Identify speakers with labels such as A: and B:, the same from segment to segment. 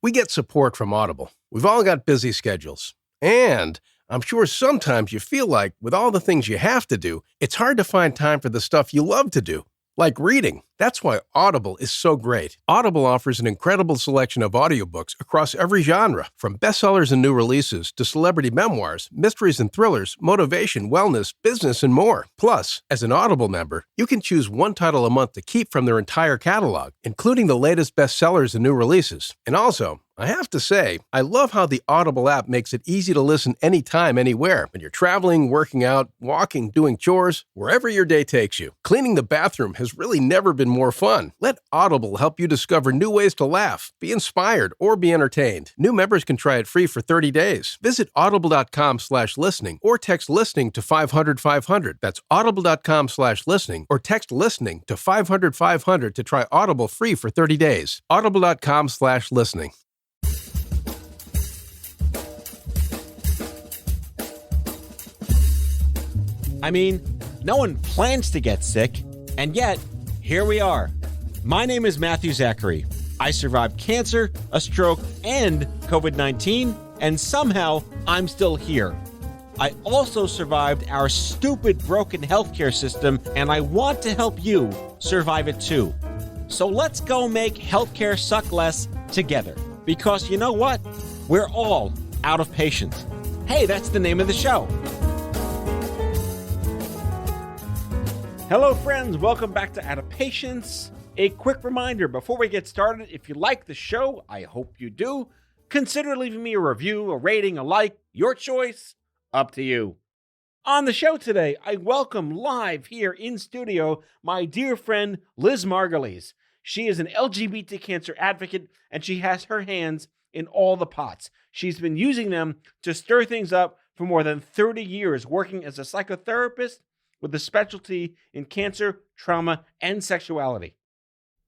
A: We get support from Audible. We've all got busy schedules. And I'm sure sometimes you feel like, with all the things you have to do, it's hard to find time for the stuff you love to do, like reading. That's why Audible is so great. Audible offers an incredible selection of audiobooks across every genre, from bestsellers and new releases to celebrity memoirs, mysteries and thrillers, motivation, wellness, business, and more. Plus, as an Audible member, you can choose one title a month to keep from their entire catalog, including the latest bestsellers and new releases. And also, I have to say, I love how the Audible app makes it easy to listen anytime, anywhere. When you're traveling, working out, walking, doing chores, wherever your day takes you. Cleaning the bathroom has really never been more fun. Let Audible help you discover new ways to laugh, be inspired, or be entertained. New members can try it free for 30 days. Visit audible.com/listening or text listening to 500-500. That's audible.com/listening or text listening to 500-500 to try Audible free for 30 days. Audible.com/listening.
B: I mean, no one plans to get sick, and yet, here we are. My name is Matthew Zachary. I survived cancer, a stroke, and COVID-19, and somehow I'm still here. I also survived our stupid, broken healthcare system, and I want to help you survive it too. So let's go make healthcare suck less together. Because you know what? We're all out of patience. Hey, that's the name of the show. Hello, friends. Welcome back to Out of Patience. A quick reminder before we get started, if you like the show, I hope you do, consider leaving me a review, a rating, a like, your choice, up to you. On the show today, I welcome live here in studio my dear friend Liz Margolies. She is an LGBT cancer advocate, and she has her hands in all the pots. She's been using them to stir things up for more than 30 years, working as a psychotherapist with a specialty in cancer, trauma, and sexuality.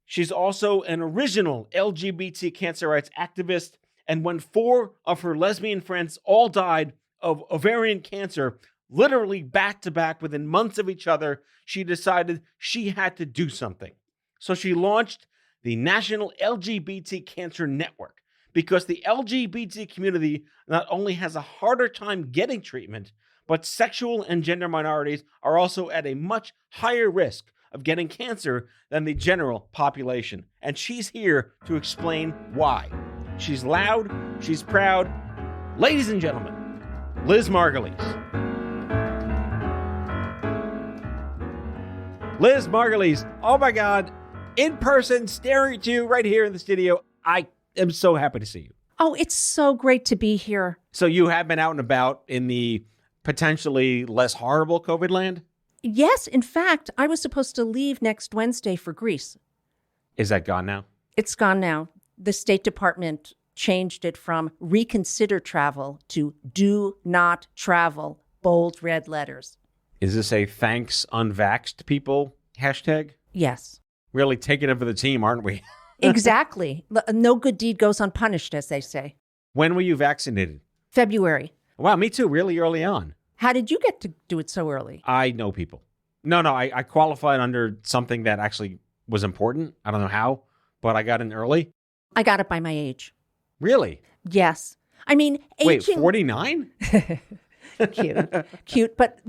B: She's also an original LGBT cancer rights activist, and when 4 of her lesbian friends all died of ovarian cancer, literally back to back within months of each other, she decided she had to do something. So she launched the National LGBT Cancer Network, because the LGBT community not only has a harder time getting treatment, but sexual and gender minorities are also at a much higher risk of getting cancer than the general population. And she's here to explain why. She's loud, she's proud. Ladies and gentlemen, Liz Margolies. Liz Margolies, oh my God, in person, staring at you right here in the studio. I am so happy to see you.
C: Oh, it's so great to be here.
B: So you have been out and about in the potentially less horrible COVID land?
C: Yes, in fact, I was supposed to leave next Wednesday for Greece.
B: Is that gone now?
C: It's gone now. The State Department changed it from reconsider travel to do not travel, bold red letters.
B: Is this a thanks unvaxxed people hashtag?
C: Yes.
B: Really taking it for the team, aren't we?
C: Exactly. No good deed goes unpunished, as they say.
B: When were you vaccinated?
C: February.
B: Wow, me too, really early on.
C: How did you get to do it so early?
B: I know people. No, I qualified under something that actually was important. I don't know how, but I got in early.
C: I got it by my age.
B: Really?
C: Yes. I mean, aging...
B: Wait, 49?
C: Cute. But,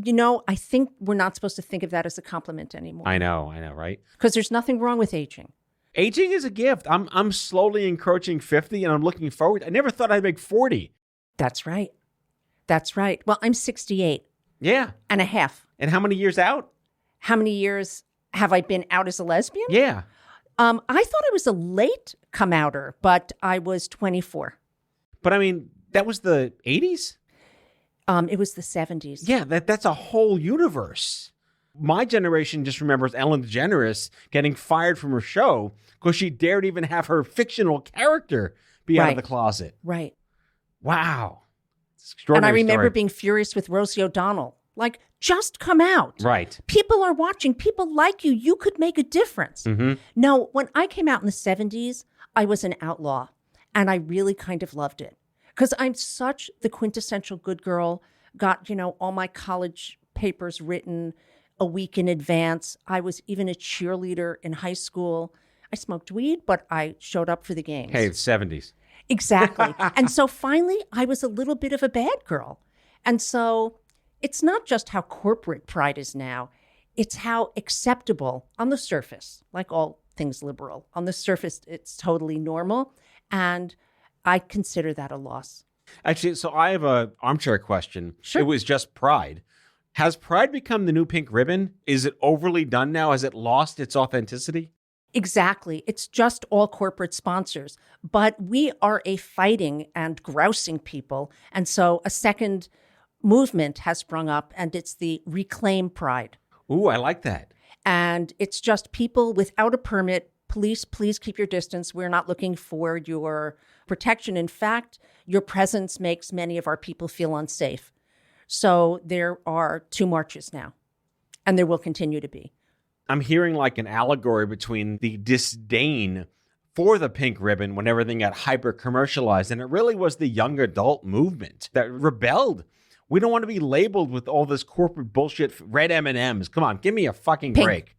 C: I think we're not supposed to think of that as a compliment anymore.
B: I know, right?
C: Because there's nothing wrong with aging.
B: Aging is a gift. I'm slowly encroaching 50, and I'm looking forward. I never thought I'd make 40.
C: That's right. Well, I'm 68.
B: Yeah.
C: And a half.
B: And how many years out?
C: How many years have I been out as a lesbian?
B: Yeah.
C: I thought I was a late come-outer, but I was 24.
B: But I mean, that was the 80s?
C: It was the 70s.
B: Yeah, that's a whole universe. My generation just remembers Ellen DeGeneres getting fired from her show because she dared even have her fictional character be out of the closet.
C: Right.
B: Wow.
C: And I remember being furious with Rosie O'Donnell. Like, just come out.
B: Right.
C: People are watching. People like you. You could make a difference.
B: Mm-hmm.
C: No, when I came out in the 70s, I was an outlaw. And I really kind of loved it. Because I'm such the quintessential good girl. Got, all my college papers written a week in advance. I was even a cheerleader in high school. I smoked weed, but I showed up for the games.
B: Hey, it's 70s.
C: Exactly. And so finally, I was a little bit of a bad girl. And so it's not just how corporate pride is now, it's how acceptable on the surface, like all things liberal. On the surface, it's totally normal. And I consider that a loss.
B: Actually, so I have a armchair question.
C: Sure.
B: It was just pride. Has pride become the new pink ribbon? Is it overly done now? Has it lost its authenticity?
C: Exactly. It's just all corporate sponsors. But we are a fighting and grousing people. And so a second movement has sprung up, and it's the Reclaim Pride.
B: Ooh, I like that.
C: And it's just people without a permit. Police, please keep your distance. We're not looking for your protection. In fact, your presence makes many of our people feel unsafe. So there are 2 marches now, and there will continue to be.
B: I'm hearing like an allegory between the disdain for the pink ribbon when everything got hyper commercialized. And it really was the young adult movement that rebelled. We don't want to be labeled with all this corporate bullshit, red M&Ms. Come on, give me a fucking
C: Pink.
B: break.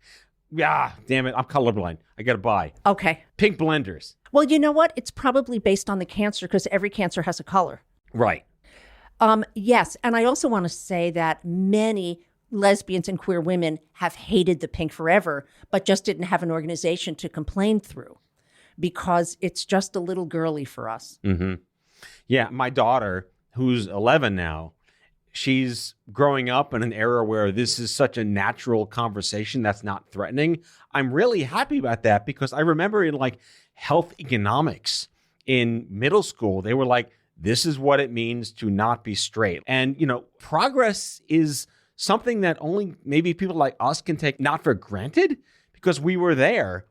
B: Yeah, damn it. I'm colorblind. I got to buy.
C: Okay.
B: Pink blenders.
C: Well, you know what? It's probably based on the cancer because every cancer has a color.
B: Right.
C: Yes. And I also want to say that many lesbians and queer women have hated the pink forever, but just didn't have an organization to complain through because it's just a little girly for us.
B: Mm-hmm. Yeah. My daughter, who's 11 now, she's growing up in an era where this is such a natural conversation that's not threatening. I'm really happy about that because I remember in like health economics in middle school, they were like, this is what it means to not be straight. And, you know, progress is something that only maybe people like us can take not for granted because we were there.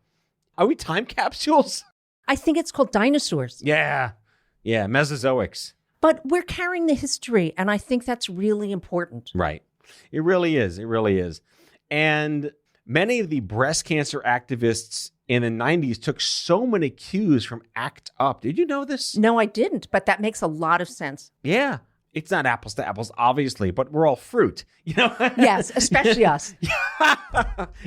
B: Are we time capsules?
C: I think it's called dinosaurs.
B: Yeah. Yeah. Mesozoics.
C: But we're carrying the history, and I think that's really important.
B: Right. It really is. It really is. And many of the breast cancer activists in the 90s took so many cues from ACT UP. Did you know this?
C: No, I didn't, but that makes a lot of sense.
B: Yeah. It's not apples to apples, obviously, but we're all fruit, you know?
C: Yes, especially us.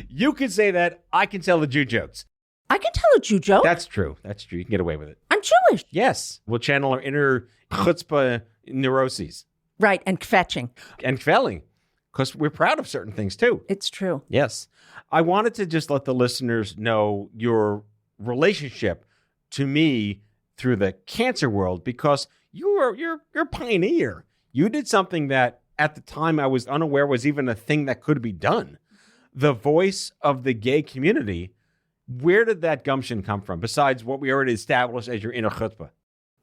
B: You can say that. I can tell the Jew jokes.
C: I can tell a Jew joke.
B: That's true. That's true. You can get away with it.
C: I'm Jewish.
B: Yes. We'll channel our inner chutzpah neuroses.
C: Right, and kvetching.
B: And kvelling, because we're proud of certain things, too.
C: It's true.
B: Yes. I wanted to just let the listeners know your relationship to me through the cancer world because you're a pioneer. You did something that at the time I was unaware was even a thing that could be done. The voice of the gay community. Where did that gumption come from besides what we already established as your inner chutzpah?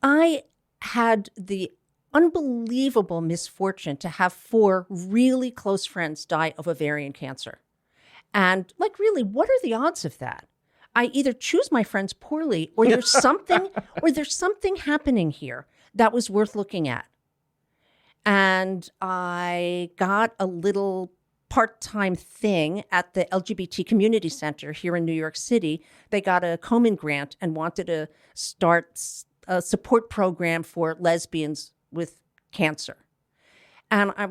C: I had the unbelievable misfortune to have 4 really close friends die of ovarian cancer. And like, really, what are the odds of that? I either choose my friends poorly or there's something happening here that was worth looking at. And I got a little part-time thing at the LGBT Community Center here in New York City. They got a Komen grant and wanted to start a support program for lesbians with cancer. And I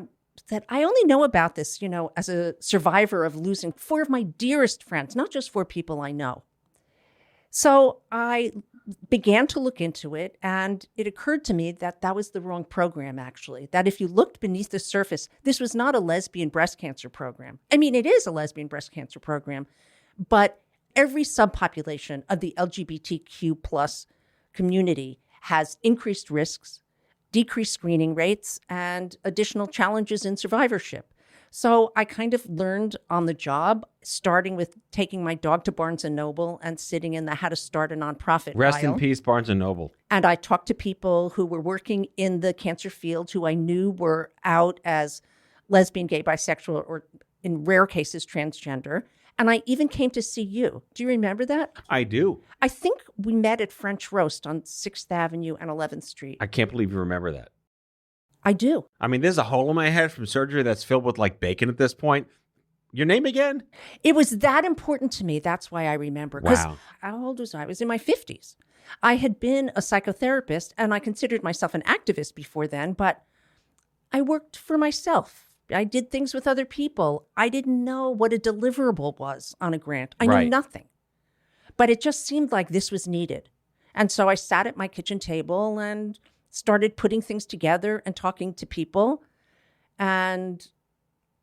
C: said, I only know about this, you know, as a survivor of losing 4 of my dearest friends, not just 4 people I know. So I began to look into it, and it occurred to me that that was the wrong program, actually, that if you looked beneath the surface, this was not a lesbian breast cancer program. I mean, it is a lesbian breast cancer program, but every subpopulation of the LGBTQ plus community has increased risks, decreased screening rates, and additional challenges in survivorship. So I kind of learned on the job, starting with taking my dog to Barnes & Noble and sitting in the how to start a nonprofit
B: Rest
C: aisle.
B: in peace, Barnes & Noble.
C: And I talked to people who were working in the cancer field who I knew were out as lesbian, gay, bisexual, or in rare cases, transgender. And I even came to see you. Do you remember that?
B: I do.
C: I think we met at French Roast on 6th Avenue and 11th Street.
B: I can't believe you remember that.
C: I do.
B: I mean, there's a hole in my head from surgery that's filled with like bacon at this point. Your name again?
C: It was that important to me. That's why I remember. Because
B: Wow.
C: how old was I? I was in my 50s. I had been a psychotherapist and I considered myself an activist before then, but I worked for myself. I did things with other people. I didn't know what a deliverable was on a grant. I knew
B: Right.
C: nothing. But it just seemed like this was needed. And so I sat at my kitchen table and started putting things together and talking to people and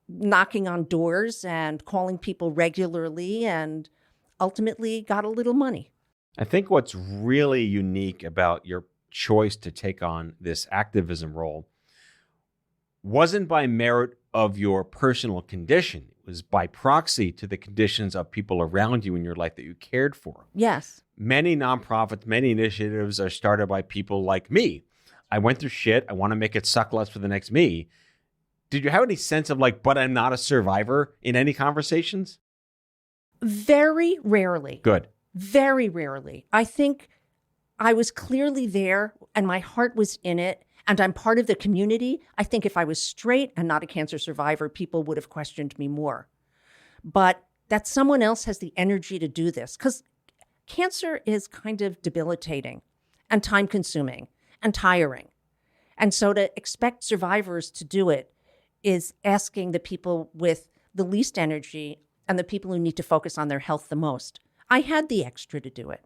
C: knocking on doors and calling people regularly, and ultimately got a little money.
B: I think what's really unique about your choice to take on this activism role wasn't by merit of your personal condition. It was by proxy to the conditions of people around you in your life that you cared for.
C: Yes.
B: Many nonprofits, many initiatives are started by people like me. I went through shit. I want to make it suck less for the next me. Did you have any sense of like, but I'm not a survivor in any conversations?
C: Very rarely.
B: Good.
C: Very rarely. I think I was clearly there and my heart was in it, and I'm part of the community. I think if I was straight and not a cancer survivor, people would have questioned me more. But that someone else has the energy to do this, because cancer is kind of debilitating and time-consuming and tiring. And so to expect survivors to do it is asking the people with the least energy and the people who need to focus on their health the most. I had the extra to do it.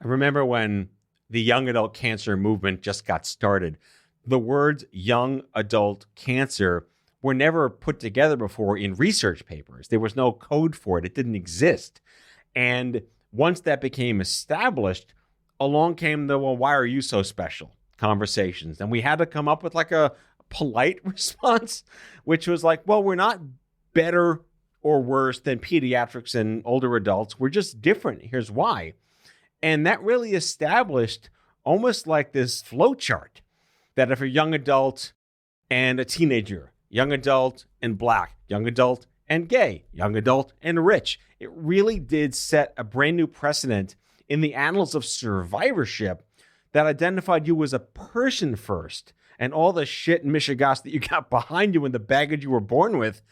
B: I remember when the young adult cancer movement just got started, the words young adult cancer were never put together before in research papers. There was no code for it. It didn't exist. And once that became established, along came the, well, why are you so special conversations? And we had to come up with like a polite response, which was like, well, we're not better or worse than pediatrics and older adults. We're just different. Here's why. And that really established almost like this flow chart that if a young adult and a teenager, young adult and Black, young adult and gay, young adult and rich, it really did set a brand new precedent in the annals of survivorship that identified you as a person first, and all the shit and mishigas that you got behind you and the baggage you were born with,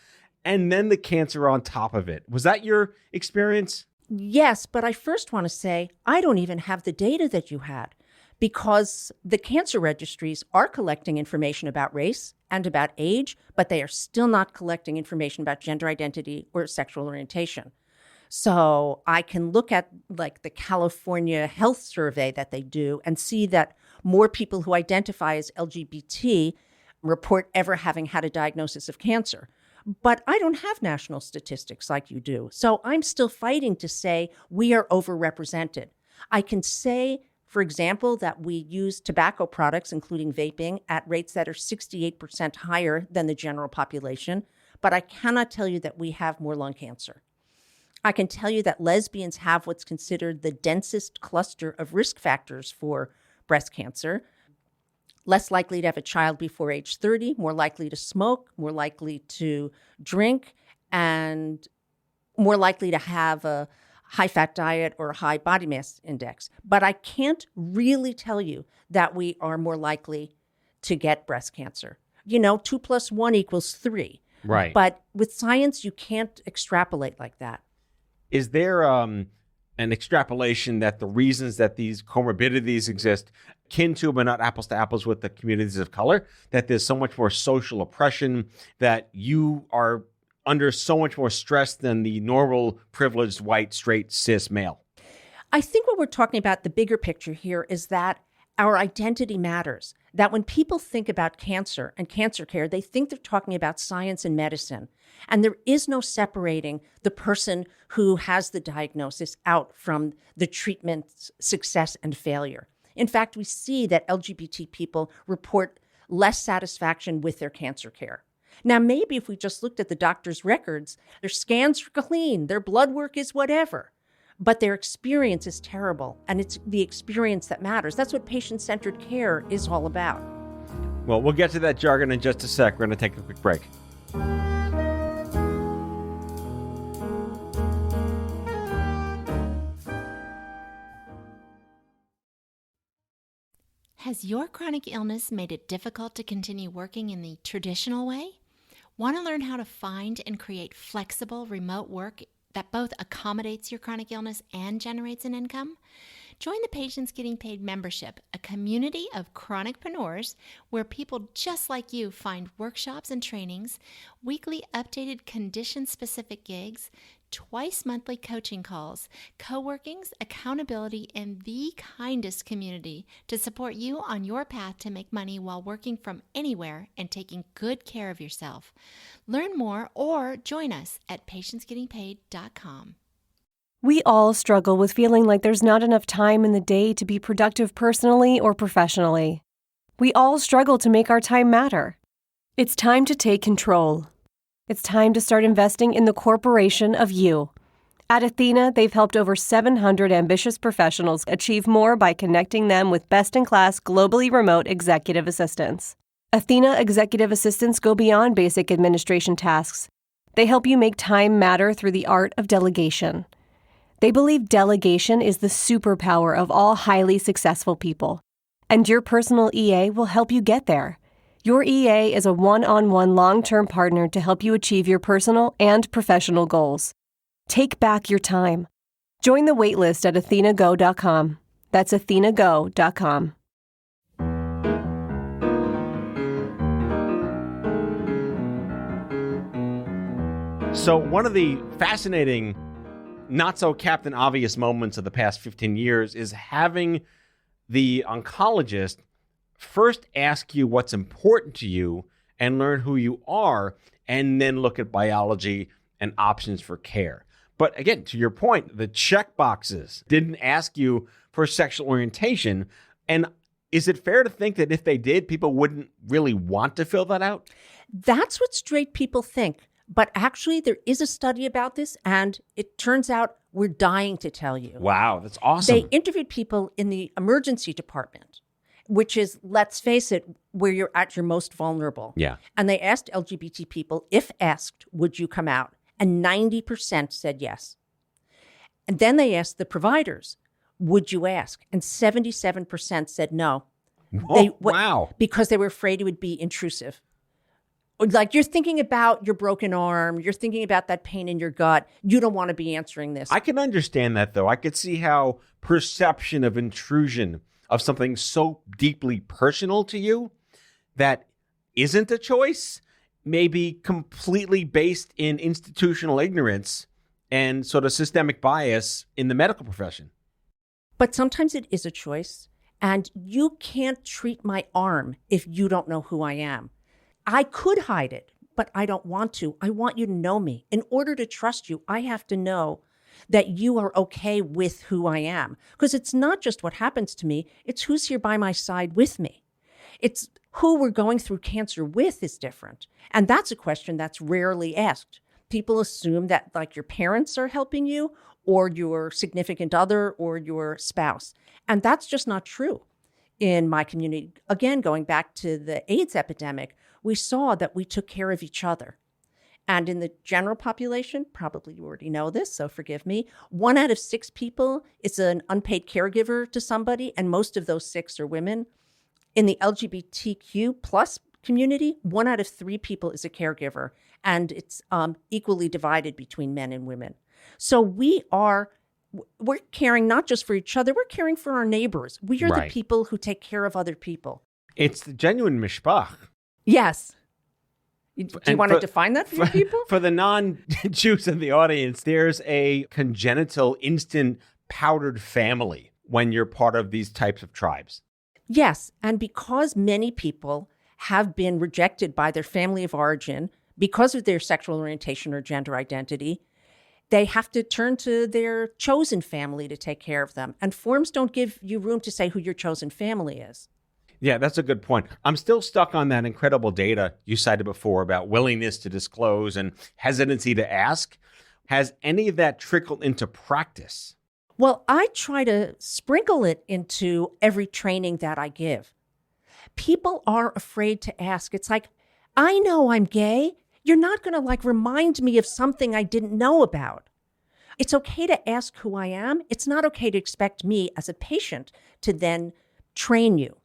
B: and then the cancer on top of it. Was that your experience?
C: Yes, but I first want to say I don't even have the data that you had, because the cancer registries are collecting information about race and about age, but they are still not collecting information about gender identity or sexual orientation. So I can look at like the California health survey that they do and see that more people who identify as LGBT report ever having had a diagnosis of cancer. But I don't have national statistics like you do. So I'm still fighting to say we are overrepresented. I can say, for example, that we use tobacco products, including vaping, at rates that are 68% higher than the general population, but I cannot tell you that we have more lung cancer. I can tell you that lesbians have what's considered the densest cluster of risk factors for breast cancer. Less likely to have a child before age 30, more likely to smoke, more likely to drink, and more likely to have a high-fat diet or a high body mass index. But I can't really tell you that we are more likely to get breast cancer. 2 + 1 = 3.
B: Right.
C: But with science, you can't extrapolate like that.
B: Is there an extrapolation that the reasons that these comorbidities exist kin to, but not apples to apples with the communities of color, that there's so much more social oppression, that you are under so much more stress than the normal, privileged, white, straight, cis male?
C: I think what we're talking about, the bigger picture here, is that our identity matters. That when people think about cancer and cancer care, they think they're talking about science and medicine. And there is no separating the person who has the diagnosis out from the treatment's success and failure. In fact, we see that LGBT people report less satisfaction with their cancer care. Now, maybe if we just looked at the doctor's records, their scans are clean, their blood work is whatever, but their experience is terrible, and it's the experience that matters. That's what patient-centered care is all about.
B: Well, we'll get to that jargon in just a sec. We're going to take a quick break.
D: Has your chronic illness made it difficult to continue working in the traditional way? Want to learn how to find and create flexible remote work that both accommodates your chronic illness and generates an income? Join the Patients Getting Paid membership, a community of chronicpreneurs where people just like you find workshops and trainings, weekly updated condition-specific gigs, twice monthly coaching calls, co-workings, accountability, and the kindest community to support you on your path to make money while working from anywhere and taking good care of yourself. Learn more or join us at patientsgettingpaid.com.
E: We all struggle with feeling like there's not enough time in the day to be productive personally or professionally. We all struggle to make our time matter. It's time to take control. It's time to start investing in the corporation of you. At Athena, they've helped over 700 ambitious professionals achieve more by connecting them with best-in-class, globally remote executive assistants. Athena executive assistants go beyond basic administration tasks. They help you make time matter through the art of delegation. They believe delegation is the superpower of all highly successful people. And your personal EA will help you get there. Your EA is a one-on-one long-term partner to help you achieve your personal and professional goals. Take back your time. Join the waitlist at athenago.com. That's athenago.com.
B: So one of the fascinating, not so Captain Obvious moments of the past 15 years is having the oncologist first ask you what's important to you and learn who you are, and then look at biology and options for care. But again, to your point, the check boxes didn't ask you for sexual orientation. And is it fair to think that if they did, people wouldn't really want to fill that out?
C: That's what straight people think. But actually, there is a study about this, and it turns out we're dying to tell you.
B: Wow, that's awesome.
C: They interviewed people in the emergency department, which is, let's face it, where you're at your most vulnerable.
B: Yeah.
C: And they asked LGBT people, if asked, would you come out? And 90% said yes. And then they asked the providers, would you ask? And 77% said no.
B: Wow.
C: Because they were afraid it would be intrusive. Like, you're thinking about your broken arm, you're thinking about that pain in your gut. You don't want to be answering this.
B: I can understand that, though. I could see how perception of intrusion of something so deeply personal to you that isn't a choice may be completely based in institutional ignorance and sort of systemic bias in the medical profession.
C: But sometimes it is a choice, and you can't treat my arm if you don't know who I am. I could hide it, but I don't want to. I want you to know me. In order to trust you, I have to know that you are okay with who I am. Because it's not just what happens to me, it's who's here by my side with me. It's who we're going through cancer with is different. And that's a question that's rarely asked. People assume that, like, your parents are helping you, or your significant other, or your spouse. And that's just not true in my community. Again, going back to the AIDS epidemic, we saw that we took care of each other. And in the general population, probably you already know this, so forgive me, 1 out of 6 people is an unpaid caregiver to somebody, and most of those 6 are women. In the LGBTQ plus community, 1 out of 3 people is a caregiver, and it's equally divided between men and women. So we're caring not just for each other, we're caring for our neighbors. We are the people who take care of other people.
B: It's the genuine mishpach.
C: Yes. Do you want to define that for your people?
B: For the non-Jews in the audience, there's a congenital instant powdered family when you're part of these types of tribes.
C: Yes. And because many people have been rejected by their family of origin because of their sexual orientation or gender identity, they have to turn to their chosen family to take care of them. And forms don't give you room to say who your chosen family is.
B: Yeah, that's a good point. I'm still stuck on that incredible data you cited before about willingness to disclose and hesitancy to ask. Has any of that trickled into practice?
C: Well, I try to sprinkle it into every training that I give. People are afraid to ask. It's like, I know I'm gay. You're not going to remind me of something I didn't know about. It's okay to ask who I am. It's not okay to expect me as a patient to then train you.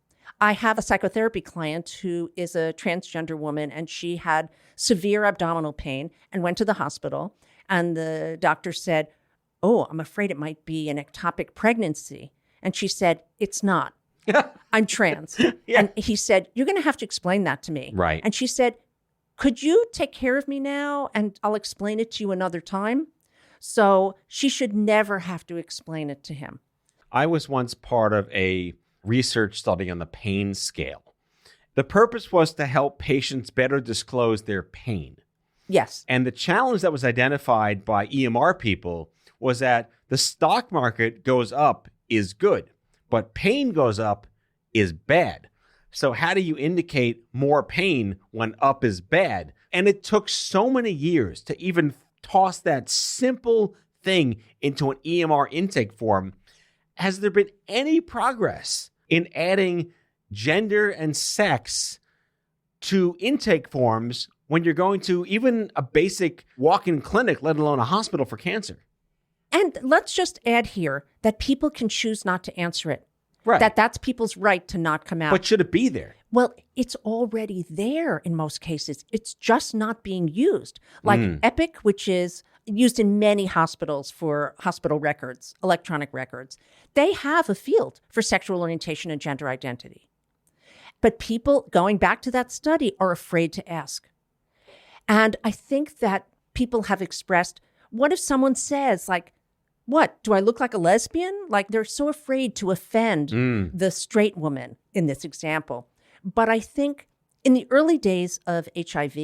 C: I have a psychotherapy client who is a transgender woman, and she had severe abdominal pain and went to the hospital. And the doctor said, oh, I'm afraid it might be an ectopic pregnancy. And she said, it's not. I'm trans.
B: Yeah.
C: And he said, you're going to have to explain that to me.
B: Right.
C: And she said, could you take care of me now and I'll explain it to you another time? So she should never have to explain it to him.
B: I was once part of a research study on the pain scale. The purpose was to help patients better disclose their pain.
C: Yes.
B: And the challenge that was identified by EMR people was that the stock market goes up is good, but pain goes up is bad. So how do you indicate more pain when up is bad? And it took so many years to even toss that simple thing into an EMR intake form. Has there been any progress in adding gender and sex to intake forms when you're going to even a basic walk-in clinic, let alone a hospital for cancer?
C: And let's just add here that people can choose not to answer it.
B: Right.
C: That's people's right to not come out.
B: But should it be there?
C: Well, it's already there in most cases. It's just not being used. Like Epic, which is used in many hospitals for hospital records, electronic records, they have a field for sexual orientation and gender identity. But people, going back to that study, are afraid to ask. And I think that people have expressed, what if someone says, like, what, do I look like a lesbian? Like, they're so afraid to offend the straight woman in this example. But I think in the early days of HIV,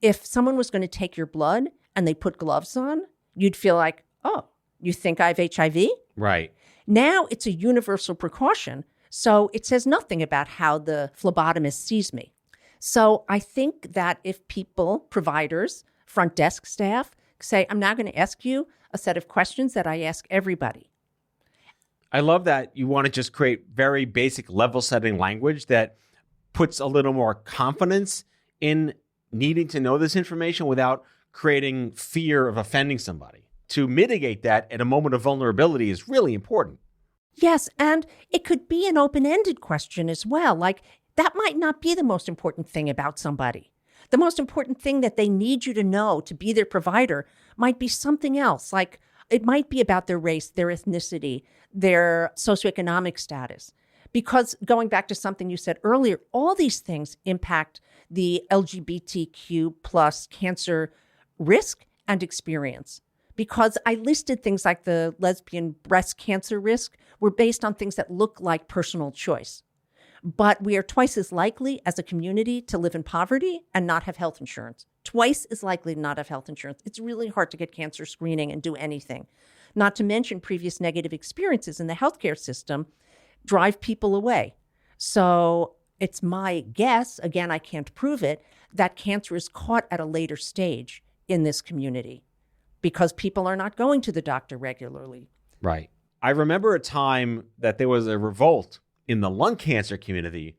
C: if someone was going to take your blood and they put gloves on, you'd feel like, oh, you think I have HIV?
B: Right.
C: Now it's a universal precaution. So it says nothing about how the phlebotomist sees me. So I think that if people, providers, front desk staff, say, I'm now going to ask you a set of questions that I ask everybody.
B: I love that you want to just create very basic level setting language that puts a little more confidence in needing to know this information without creating fear of offending somebody. To mitigate that at a moment of vulnerability is really important.
C: Yes, and it could be an open-ended question as well. Like, that might not be the most important thing about somebody. The most important thing that they need you to know to be their provider might be something else. Like, it might be about their race, their ethnicity, their socioeconomic status. Because going back to something you said earlier, all these things impact the LGBTQ plus cancer risk and experience. Because I listed things like the lesbian breast cancer risk were based on things that look like personal choice. But we are twice as likely as a community to live in poverty and not have health insurance. Twice as likely to not have health insurance. It's really hard to get cancer screening and do anything. Not to mention previous negative experiences in the healthcare system drive people away. So it's my guess, again, I can't prove it, that cancer is caught at a later stage in this community because people are not going to the doctor regularly.
B: Right. I remember a time that there was a revolt in the lung cancer community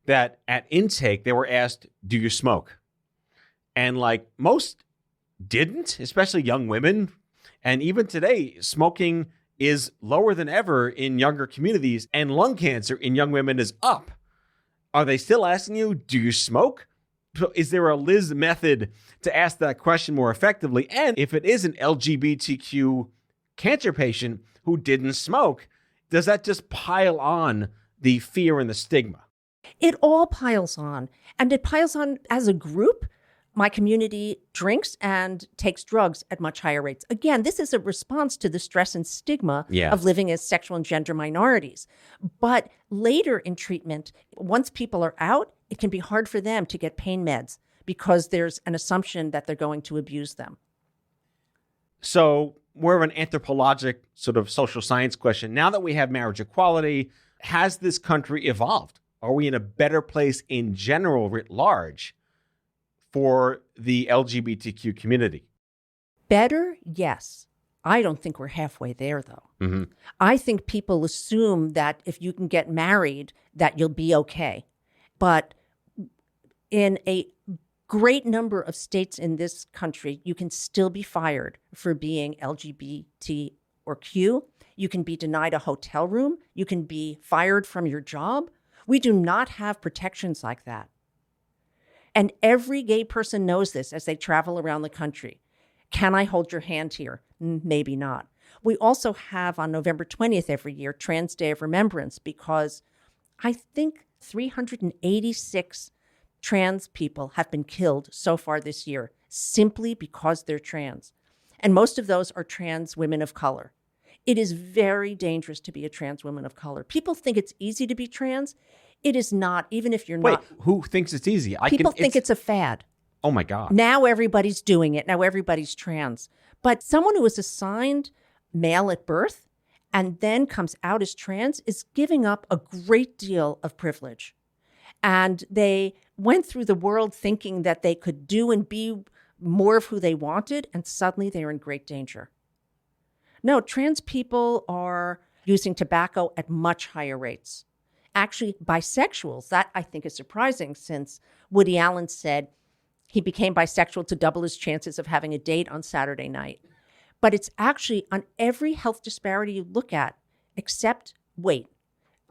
B: that at intake, they were asked, do you smoke? And like most didn't, especially young women. And even today, smoking is lower than ever in younger communities, and lung cancer in young women is up. Are they still asking you, do you smoke? Is there a Liz method to ask that question more effectively? And if it is an LGBTQ cancer patient who didn't smoke, does that just pile on the fear and the stigma?
C: It all piles on. And it piles on as a group. My community drinks and takes drugs at much higher rates. Again, this is a response to the stress and stigma of living as sexual and gender minorities. But later in treatment, once people are out, it can be hard for them to get pain meds because there's an assumption that they're going to abuse them.
B: So more of an anthropologic sort of social science question. Now that we have marriage equality, has this country evolved? Are we in a better place in general, writ large, for the LGBTQ community?
C: Better, yes. I don't think we're halfway there, though.
B: Mm-hmm.
C: I think people assume that if you can get married, that you'll be okay. But in a great number of states in this country, you can still be fired for being LGBT or Q. You can be denied a hotel room. You can be fired from your job. We do not have protections like that. And every gay person knows this as they travel around the country. Can I hold your hand here? Maybe not. We also have on November 20th every year, Trans Day of Remembrance, because I think 386 trans people have been killed so far this year simply because they're trans. And most of those are trans women of color. It is very dangerous to be a trans woman of color. People think it's easy to be trans. It is not, even if you're not.
B: Wait, who thinks it's easy?
C: People think it's a fad.
B: Oh my God.
C: Now everybody's doing it. Now everybody's trans. But someone who is assigned male at birth and then comes out as trans is giving up a great deal of privilege. And they went through the world thinking that they could do and be more of who they wanted, and suddenly they're in great danger. No, trans people are using tobacco at much higher rates. Actually, bisexuals, that I think is surprising, since Woody Allen said he became bisexual to double his chances of having a date on Saturday night. But it's actually on every health disparity you look at, except weight,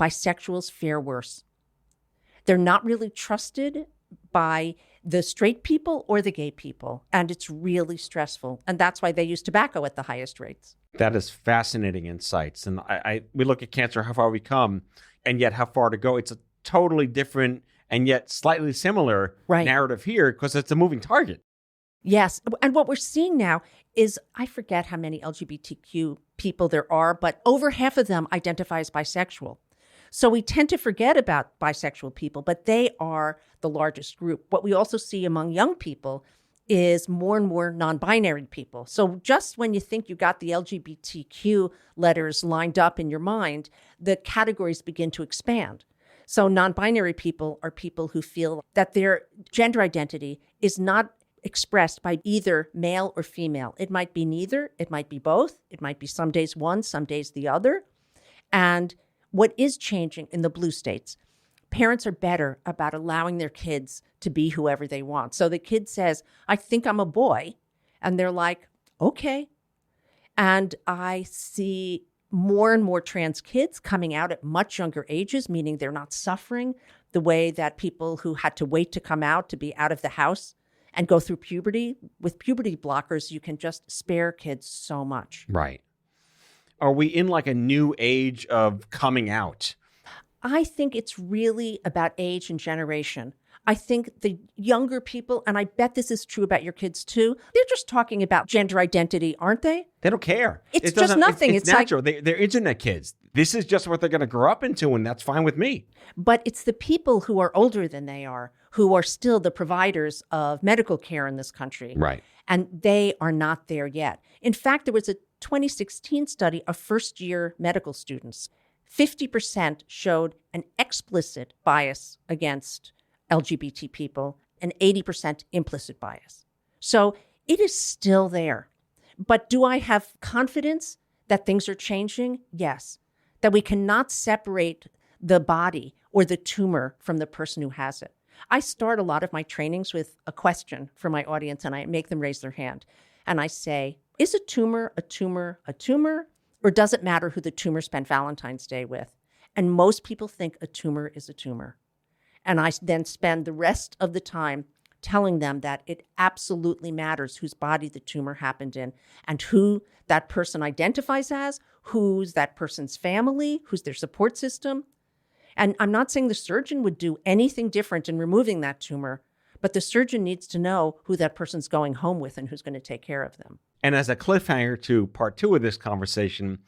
C: bisexuals fare worse. They're not really trusted by the straight people or the gay people, and it's really stressful. And that's why they use tobacco at the highest rates.
B: That is fascinating insights. And we look at cancer, how far we come, and yet how far to go. It's a totally different and yet slightly similar narrative here, because it's a moving target.
C: Yes. And what we're seeing now is, I forget how many LGBTQ people there are, but over half of them identify as bisexual. So we tend to forget about bisexual people, but they are the largest group. What we also see among young people is more and more non-binary people. So just when you think you got the LGBTQ letters lined up in your mind, the categories begin to expand. So non-binary people are people who feel that their gender identity is not expressed by either male or female. It might be neither. It might be both. It might be some days one, some days the other. And what is changing in the blue states, parents are better about allowing their kids to be whoever they want. So the kid says, I think I'm a boy. And they're like, okay. And I see more and more trans kids coming out at much younger ages, meaning they're not suffering the way that people who had to wait to come out to be out of the house and go through puberty. With puberty blockers, you can just spare kids so much.
B: Right. Are we in like a new age of coming out?
C: I think it's really about age and generation. I think the younger people, and I bet this is true about your kids too, they're just talking about gender identity, aren't they?
B: They don't care.
C: It's just nothing.
B: It's natural. They're internet kids. This is just what they're going to grow up into, and that's fine with me.
C: But it's the people who are older than they are, who are still the providers of medical care in this country.
B: Right.
C: And they are not there yet. In fact, there was a 2016 study of first-year medical students. 50% showed an explicit bias against LGBT people and 80% implicit bias. So it is still there. But do I have confidence that things are changing? Yes. That we cannot separate the body or the tumor from the person who has it. I start a lot of my trainings with a question for my audience, and I make them raise their hand. And I say, is a tumor a tumor a tumor? Or does it matter who the tumor spent Valentine's Day with? And most people think a tumor is a tumor. And I then spend the rest of the time telling them that it absolutely matters whose body the tumor happened in and who that person identifies as, who's that person's family, who's their support system. And I'm not saying the surgeon would do anything different in removing that tumor, but the surgeon needs to know who that person's going home with and who's going to take care of them.
B: And as a cliffhanger to part 2 of this conversation,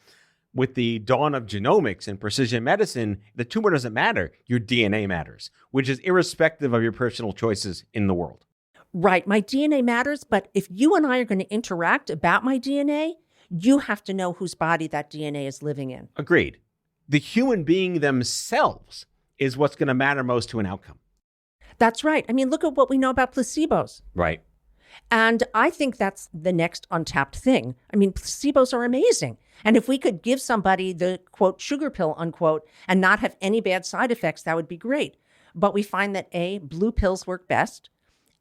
B: with the dawn of genomics and precision medicine, the tumor doesn't matter. Your DNA matters, which is irrespective of your personal choices in the world.
C: Right. My DNA matters, but if you and I are going to interact about my DNA, you have to know whose body that DNA is living in.
B: Agreed. The human being themselves is what's going to matter most to an outcome.
C: That's right. I mean, look at what we know about placebos.
B: Right.
C: And I think that's the next untapped thing. I mean, placebos are amazing. And if we could give somebody the, quote, sugar pill, unquote, and not have any bad side effects, that would be great. But we find that, A, blue pills work best,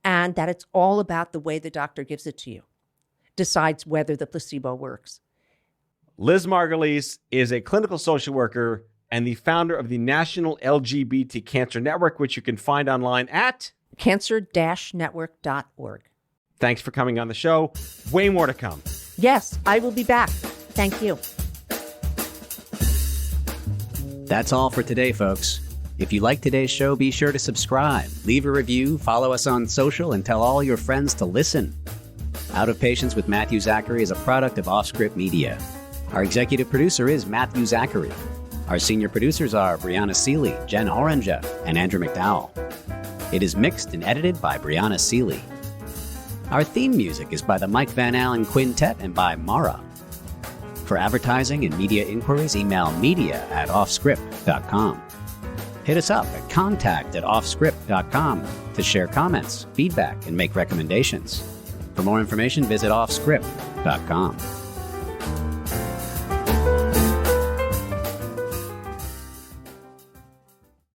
C: and that it's all about the way the doctor gives it to you, decides whether the placebo works.
B: Liz Margolies is a clinical social worker and the founder of the National LGBT Cancer Network, which you can find online at
C: cancer-network.org.
B: Thanks for coming on the show. Way more to come.
C: Yes, I will be back. Thank you.
F: That's all for today, folks. If you like today's show, be sure to subscribe, leave a review, follow us on social, and tell all your friends to listen. Out of Patience with Matthew Zachary is a product of OffScrip Media. Our executive producer is Matthew Zachary. Our senior producers are Brianna Seeley, Jen Oranger, and Andrew McDowell. It is mixed and edited by Brianna Seeley. Our theme music is by the Mike Van Allen Quintet and by Mara. For advertising and media inquiries, email media@offscrip.com. Hit us up at contact@offscrip.com to share comments, feedback, and make recommendations. For more information, visit offscrip.com.